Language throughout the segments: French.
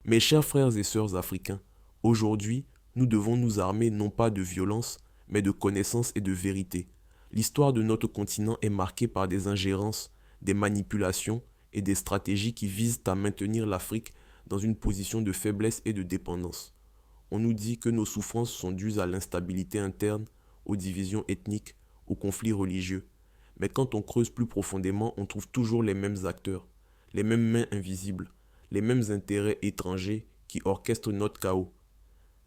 Mes chers frères et sœurs africains, aujourd'hui, nous devons nous armer non pas de violence, mais de connaissance et de vérité. L'histoire de notre continent est marquée par des ingérences, des manipulations et des stratégies qui visent à maintenir l'Afrique dans une position de faiblesse et de dépendance. On nous dit que nos souffrances sont dues à l'instabilité interne, aux divisions ethniques, aux conflits religieux. Mais quand on creuse plus profondément, on trouve toujours les mêmes acteurs, les mêmes mains invisibles, les mêmes intérêts étrangers qui orchestrent notre chaos.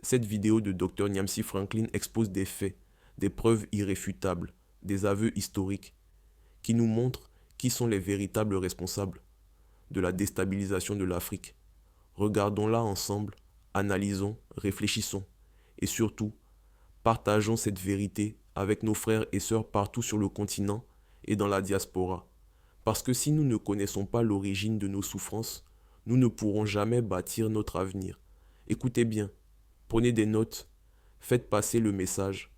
Cette vidéo de Dr Nyamsi Franklin expose des faits, des preuves irréfutables, des aveux historiques, qui nous montrent qui sont les véritables responsables de la déstabilisation de l'Afrique. Regardons-la ensemble, analysons, réfléchissons, et surtout, partageons cette vérité avec nos frères et sœurs partout sur le continent et dans la diaspora. Parce que si nous ne connaissons pas l'origine de nos souffrances, nous ne pourrons jamais bâtir notre avenir. Écoutez bien, prenez des notes, faites passer le message.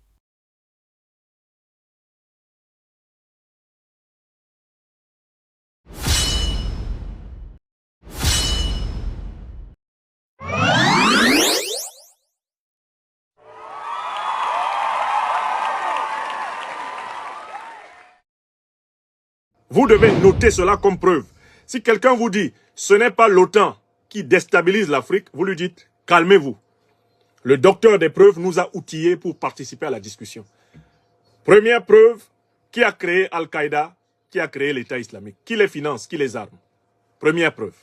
Vous devez noter cela comme preuve. Si quelqu'un vous dit « ce n'est pas l'OTAN qui déstabilise l'Afrique », vous lui dites « calmez-vous ». Le docteur des preuves nous a outillés pour participer à la discussion. Première preuve, qui a créé Al-Qaïda, qui a créé l'État islamique, qui les finance, qui les arme. Première preuve.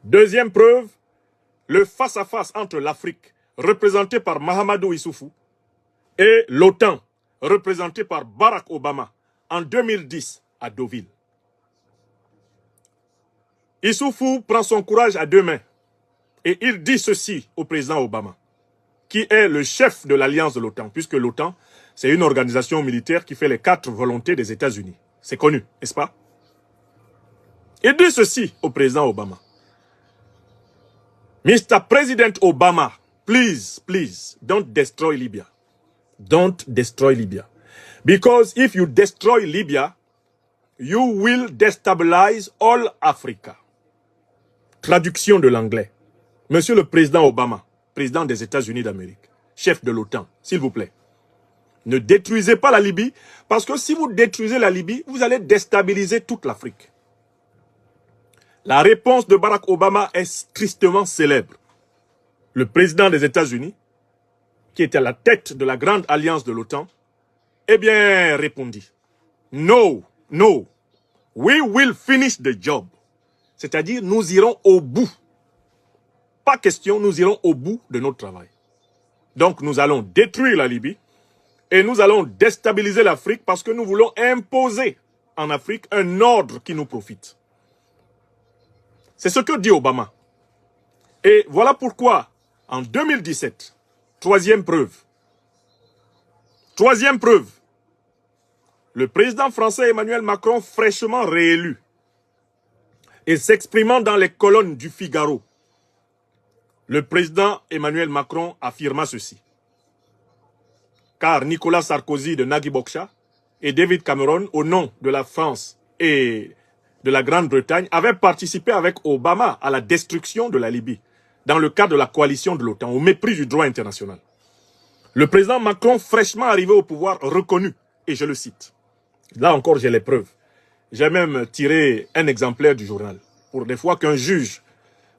Deuxième preuve, le face-à-face entre l'Afrique, représentée par Mahamadou Issoufou, et l'OTAN, représentée par Barack Obama, en 2010, à Deauville. Issoufou prend son courage à deux mains et il dit ceci au président Obama, qui est le chef de l'alliance de l'OTAN, puisque l'OTAN, c'est une organisation militaire qui fait les 4 volontés des États-Unis. C'est connu, n'est-ce pas? Il dit ceci au président Obama. Mr. President Obama, please, please, don't destroy Libya. Don't destroy Libya. Because if you destroy Libya, you will destabilize all Africa. Traduction de l'anglais. Monsieur le président Obama, président des États-Unis d'Amérique, chef de l'OTAN, s'il vous plaît, ne détruisez pas la Libye, parce que si vous détruisez la Libye, vous allez déstabiliser toute l'Afrique. La réponse de Barack Obama est tristement célèbre. Le président des États-Unis, qui était à la tête de la grande alliance de l'OTAN, eh bien, répondit, no, no, we will finish the job. C'est-à-dire, nous irons au bout. Pas question, nous irons au bout de notre travail. Donc, nous allons détruire la Libye et nous allons déstabiliser l'Afrique parce que nous voulons imposer en Afrique un ordre qui nous profite. C'est ce que dit Obama. Et voilà pourquoi, en 2017, troisième preuve, le président français Emmanuel Macron, fraîchement réélu, et s'exprimant dans les colonnes du Figaro, le président Emmanuel Macron affirma ceci. Car Nicolas Sarkozy de Nagui Bokcha et David Cameron, au nom de la France et de la Grande-Bretagne, avaient participé avec Obama à la destruction de la Libye, dans le cadre de la coalition de l'OTAN, au mépris du droit international. Le président Macron, fraîchement arrivé au pouvoir, reconnu, et je le cite. Là encore, j'ai les preuves. J'ai même tiré un exemplaire du journal, pour des fois qu'un juge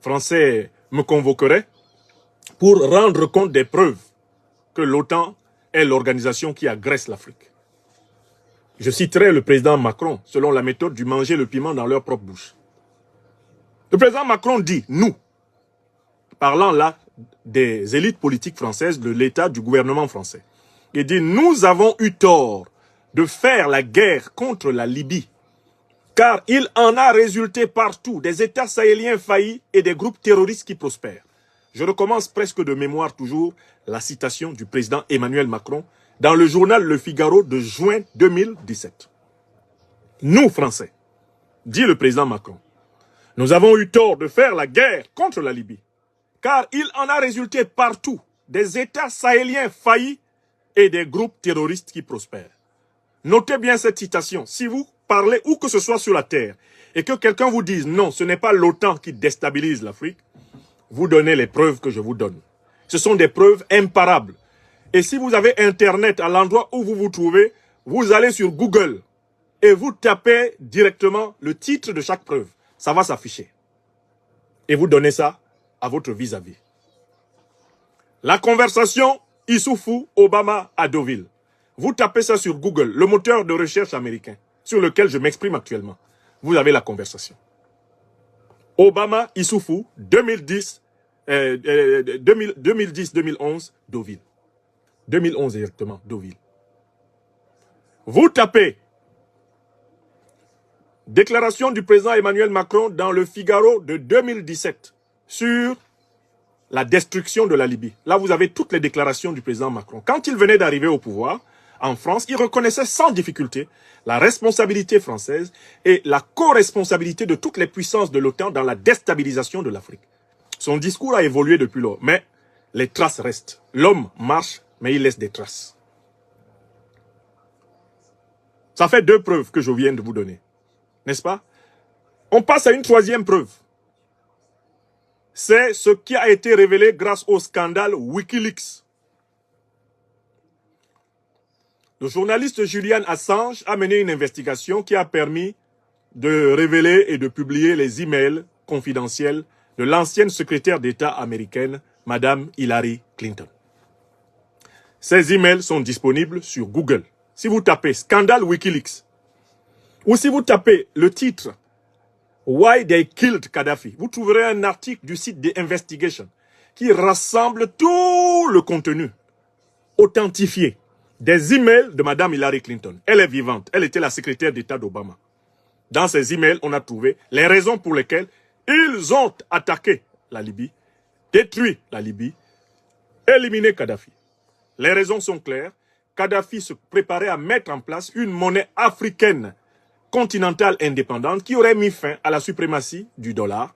français me convoquerait pour rendre compte des preuves que l'OTAN est l'organisation qui agresse l'Afrique. Je citerai le président Macron, selon la méthode du manger le piment dans leur propre bouche. Le président Macron dit, nous, parlant là des élites politiques françaises, de l'État, du gouvernement français, il dit, nous avons eu tort de faire la guerre contre la Libye, car il en a résulté partout des États sahéliens faillis et des groupes terroristes qui prospèrent. Je recommence presque de mémoire toujours la citation du président Emmanuel Macron dans le journal Le Figaro de juin 2017. Nous, Français, dit le président Macron, nous avons eu tort de faire la guerre contre la Libye, car il en a résulté partout des États sahéliens faillis et des groupes terroristes qui prospèrent. Notez bien cette citation. Si vous parlez où que ce soit sur la terre et que quelqu'un vous dise non, ce n'est pas l'OTAN qui déstabilise l'Afrique, vous donner les preuves que je vous donne. Ce sont des preuves imparables. Et si vous avez Internet à l'endroit où vous vous trouvez, vous allez sur Google et vous tapez directement le titre de chaque preuve. Ça va s'afficher. Et vous donnez ça à votre vis-à-vis. La conversation Issoufou-Obama à Deauville. Vous tapez ça sur Google, le moteur de recherche américain, sur lequel je m'exprime actuellement. Vous avez la conversation. Obama, Issoufou, 2010-2011, Deauville. 2011 exactement, Deauville. Vous tapez déclaration du président Emmanuel Macron dans le Figaro de 2017 sur la destruction de la Libye. Là, vous avez toutes les déclarations du président Macron. Quand il venait d'arriver au pouvoir, en France, il reconnaissait sans difficulté la responsabilité française et la co-responsabilité de toutes les puissances de l'OTAN dans la déstabilisation de l'Afrique. Son discours a évolué depuis lors, mais les traces restent. L'homme marche, mais il laisse des traces. Ça fait 2 preuves que je viens de vous donner. N'est-ce pas? On passe à une 3e preuve. C'est ce qui a été révélé grâce au scandale Wikileaks. Le journaliste Julian Assange a mené une investigation qui a permis de révéler et de publier les emails confidentiels de l'ancienne secrétaire d'État américaine, Madame Hillary Clinton. Ces emails sont disponibles sur Google. Si vous tapez « Scandale Wikileaks » ou si vous tapez le titre « Why They Killed Kadhafi », vous trouverez un article du site The Investigation qui rassemble tout le contenu authentifié des emails de Madame Hillary Clinton. Elle est vivante. Elle était la secrétaire d'État d'Obama. Dans ces emails, on a trouvé les raisons pour lesquelles ils ont attaqué la Libye, détruit la Libye, éliminé Kadhafi. Les raisons sont claires. Kadhafi se préparait à mettre en place une monnaie africaine continentale indépendante qui aurait mis fin à la suprématie du dollar,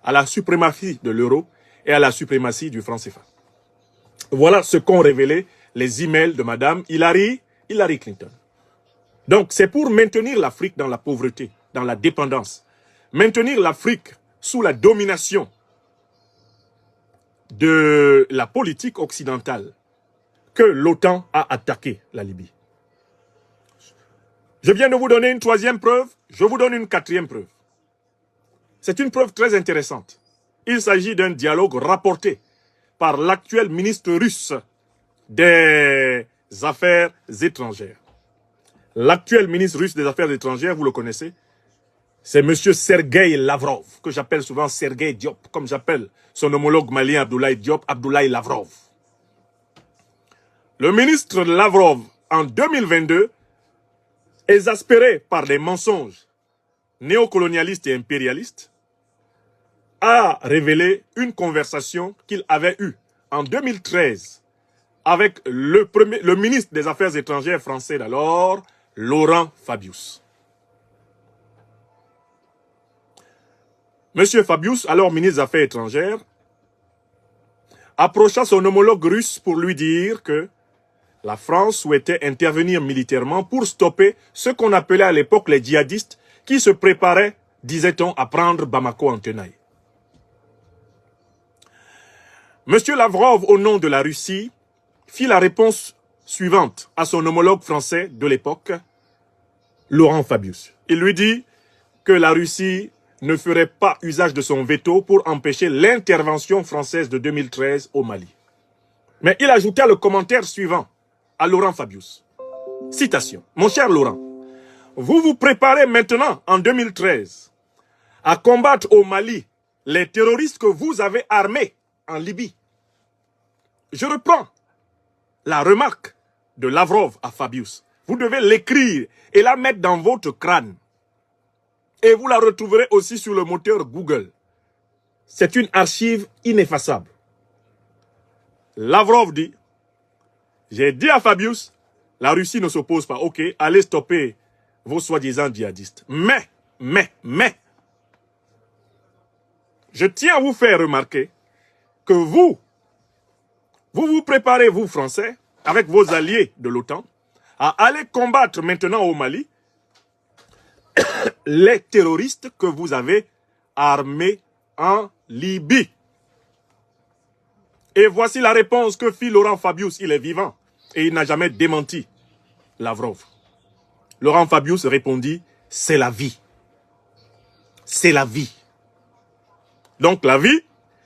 à la suprématie de l'euro et à la suprématie du franc CFA. Voilà ce qu'ont révélé les emails de Madame Hillary Clinton. Donc, c'est pour maintenir l'Afrique dans la pauvreté, dans la dépendance, maintenir l'Afrique sous la domination de la politique occidentale que l'OTAN a attaqué la Libye. Je viens de vous donner une 3e preuve, je vous donne une 4e preuve. C'est une preuve très intéressante. Il s'agit d'un dialogue rapporté par l'actuel ministre russe des Affaires étrangères. L'actuel ministre russe des Affaires étrangères, vous le connaissez, c'est M. Sergueï Lavrov, que j'appelle souvent Sergueï Diop, comme j'appelle son homologue malien Abdoulaye Diop, Abdoulaye Lavrov. Le ministre Lavrov, en 2022, exaspéré par les mensonges néocolonialistes et impérialistes, a révélé une conversation qu'il avait eue en 2013 avec le ministre des Affaires étrangères français d'alors, Laurent Fabius. Monsieur Fabius, alors ministre des Affaires étrangères, approcha son homologue russe pour lui dire que la France souhaitait intervenir militairement pour stopper ce qu'on appelait à l'époque les djihadistes qui se préparaient, disait-on, à prendre Bamako en tenaille. Monsieur Lavrov, au nom de la Russie, fit la réponse suivante à son homologue français de l'époque, Laurent Fabius. Il lui dit que la Russie ne ferait pas usage de son veto pour empêcher l'intervention française de 2013 au Mali. Mais il ajouta le commentaire suivant à Laurent Fabius. Citation. Mon cher Laurent, vous vous préparez maintenant, en 2013, à combattre au Mali les terroristes que vous avez armés en Libye. Je reprends la remarque de Lavrov à Fabius. Vous devez l'écrire et la mettre dans votre crâne. Et vous la retrouverez aussi sur le moteur Google. C'est une archive ineffaçable. Lavrov dit, j'ai dit à Fabius, la Russie ne s'oppose pas. Ok, allez stopper vos soi-disant djihadistes. Mais, je tiens à vous faire remarquer que vous préparez, vous Français, avec vos alliés de l'OTAN, à aller combattre maintenant au Mali les terroristes que vous avez armés en Libye. Et voici la réponse que fit Laurent Fabius, il est vivant. Et il n'a jamais démenti Lavrov. Laurent Fabius répondit, c'est la vie. C'est la vie. Donc la vie,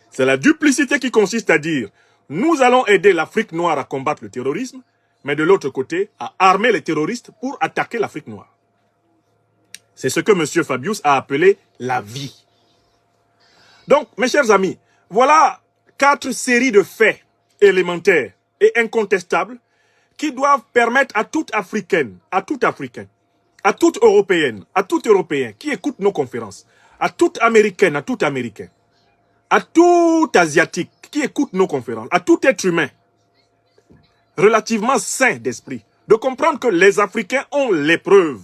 c'est la duplicité qui consiste à dire, nous allons aider l'Afrique noire à combattre le terrorisme, mais de l'autre côté, à armer les terroristes pour attaquer l'Afrique noire. C'est ce que M. Fabius a appelé la vie. Donc, mes chers amis, voilà 4 séries de faits élémentaires et incontestables qui doivent permettre à toute Africaine, à tout Africain, à toute Européenne, à tout Européen qui écoute nos conférences, à toute Américaine, à tout Américain, à tout Asiatique qui écoute nos conférences, à tout être humain relativement sain d'esprit, de comprendre que les Africains ont les preuves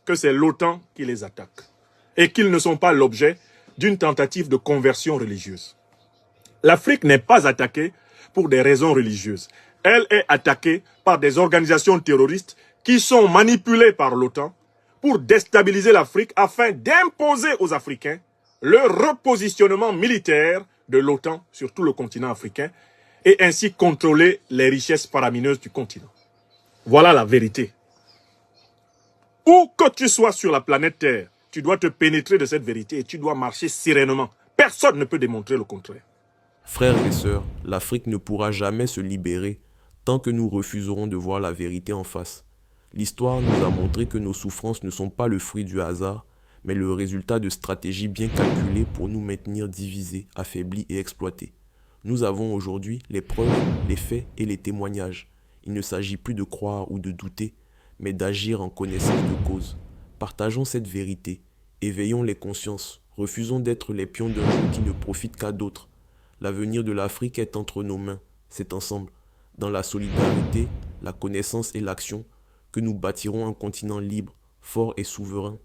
que c'est l'OTAN qui les attaque et qu'ils ne sont pas l'objet d'une tentative de conversion religieuse. L'Afrique n'est pas attaquée pour des raisons religieuses. Elle est attaquée par des organisations terroristes qui sont manipulées par l'OTAN pour déstabiliser l'Afrique afin d'imposer aux Africains le repositionnement militaire de l'OTAN sur tout le continent africain et ainsi contrôler les richesses faramineuses du continent. Voilà la vérité. Où que tu sois sur la planète Terre, tu dois te pénétrer de cette vérité et tu dois marcher sereinement. Personne ne peut démontrer le contraire. Frères et sœurs, l'Afrique ne pourra jamais se libérer tant que nous refuserons de voir la vérité en face. L'histoire nous a montré que nos souffrances ne sont pas le fruit du hasard, mais le résultat de stratégies bien calculées pour nous maintenir divisés, affaiblis et exploités. Nous avons aujourd'hui les preuves, les faits et les témoignages. Il ne s'agit plus de croire ou de douter, mais d'agir en connaissance de cause. Partageons cette vérité, éveillons les consciences, refusons d'être les pions d'un jeu qui ne profite qu'à d'autres. L'avenir de l'Afrique est entre nos mains, c'est ensemble, dans la solidarité, la connaissance et l'action, que nous bâtirons un continent libre, fort et souverain,